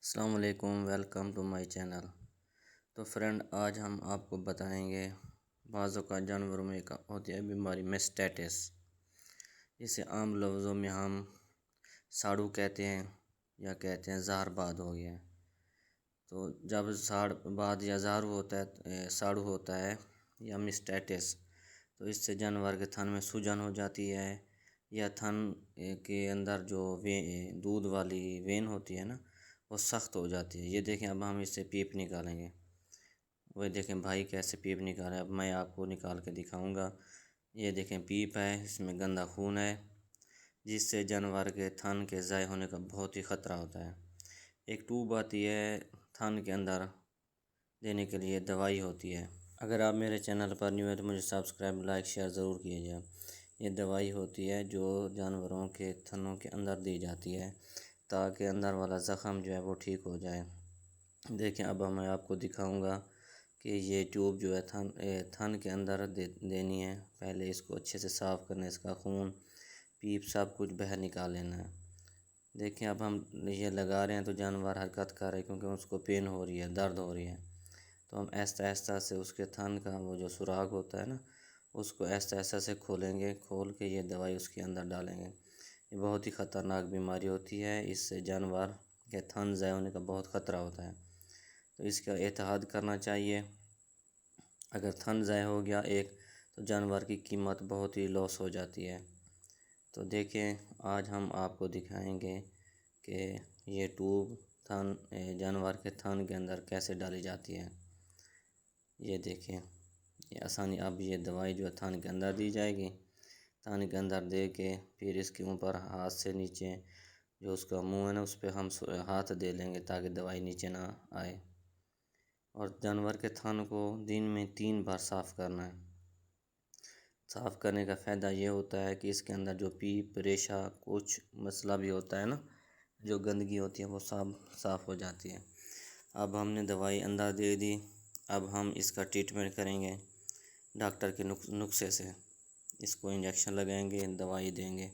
السلام علیکم، welcome to my channel. تو فرینڈ، آج ہم آپ کو بتائیں گے بعض اوقات جانوروں میں ایک ہوتی ہے بیماری میسٹیٹس، جسے عام لفظوں میں ہم ساڑو کہتے ہیں یا کہتے ہیں زہر باد ہو گیا ہے۔ تو جب ساڑ باد یا زہر ہوتا ہے، ساڑو ہوتا ہے یا میسٹیٹس، تو اس سے جانور کے تھن میں سوجن ہو جاتی ہے یا تھن کے اندر جو دودھ والی وین ہوتی ہے نا، وہ سخت ہو جاتی ہے۔ یہ دیکھیں، اب ہم اس سے پیپ نکالیں گے۔ وہ دیکھیں بھائی کیسے پیپ نکالیں، اب میں آپ کو نکال کے دکھاؤں گا۔ یہ دیکھیں پیپ ہے، اس میں گندا خون ہے، جس سے جانور کے تھن کے ضائع ہونے کا بہت ہی خطرہ ہوتا ہے۔ ایک ٹیوب آتی ہے تھن کے اندر دینے کے لیے، دوائی ہوتی ہے۔ اگر آپ میرے چینل پر نیو ہے تو مجھے سبسکرائب، لائک، شیئر ضرور کیجیے۔ یہ دوائی ہوتی ہے جو جانوروں کے تھنوں کے اندر دی جاتی ہے تاکہ اندر والا زخم جو ہے وہ ٹھیک ہو جائے۔ دیکھیں اب میں آپ کو دکھاؤں گا کہ یہ ٹیوب جو ہے تھن کے اندر دینی ہے۔ پہلے اس کو اچھے سے صاف کرنا ہے، اس کا خون، پیپ سب کچھ باہر نکال لینا ہے۔ دیکھیں اب ہم یہ لگا رہے ہیں تو جانور حرکت کر رہے ہیں کیونکہ اس کو پین ہو رہی ہے، درد ہو رہی ہے۔ تو ہم آہستہ آہستہ سے اس کے تھن کا وہ جو سوراخ ہوتا ہے نا، اس کو آہستہ آہستہ سے کھولیں گے، کھول کے یہ دوائی اس کے اندر ڈالیں گے۔ یہ بہت ہی خطرناک بیماری ہوتی ہے، اس سے جانور کے تھن ضائع ہونے کا بہت خطرہ ہوتا ہے۔ تو اس کا احتیاط کرنا چاہیے۔ اگر تھن ضائع ہو گیا ایک تو جانور کی قیمت بہت ہی لاس ہو جاتی ہے۔ تو دیکھیں آج ہم آپ کو دکھائیں گے کہ یہ ٹیوب جانور کے تھن کے اندر کیسے ڈالی جاتی ہے۔ یہ دیکھیں، یہ آسانی، اب یہ دوائی جو تھن کے اندر دی جائے گی، تھن کے اندر دے کے پھر اس کے اوپر ہاتھ سے نیچے جو اس کا منہ ہے نا، اس پہ ہم ہاتھ دے لیں گے تاکہ دوائی نیچے نہ آئے۔ اور جانور کے تھن کو دن میں 3 بار صاف کرنا ہے۔ صاف کرنے کا فائدہ یہ ہوتا ہے کہ اس کے اندر جو پیپ، ریشہ، کچھ مسئلہ بھی ہوتا ہے نا، جو گندگی ہوتی ہے وہ سب صاف ہو جاتی ہے۔ اب ہم نے دوائی اندر دے دی، اب ہم اس کا ٹریٹمنٹ کریں گے ڈاکٹر کے نسخے سے۔ اس کو انجیکشن لگائیں گے، دوائی دیں گے۔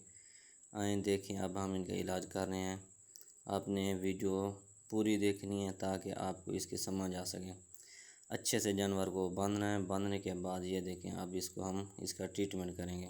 آئیں دیکھیں اب ہم ان کا علاج کر رہے ہیں۔ آپ نے ویڈیو پوری دیکھنی ہے تاکہ آپ کو اس کی سمجھ آ سکے۔ اچھے سے جانور کو باندھنا ہے، باندھنے کے بعد یہ دیکھیں اب اس کو ہم اس کا ٹریٹمنٹ کریں گے۔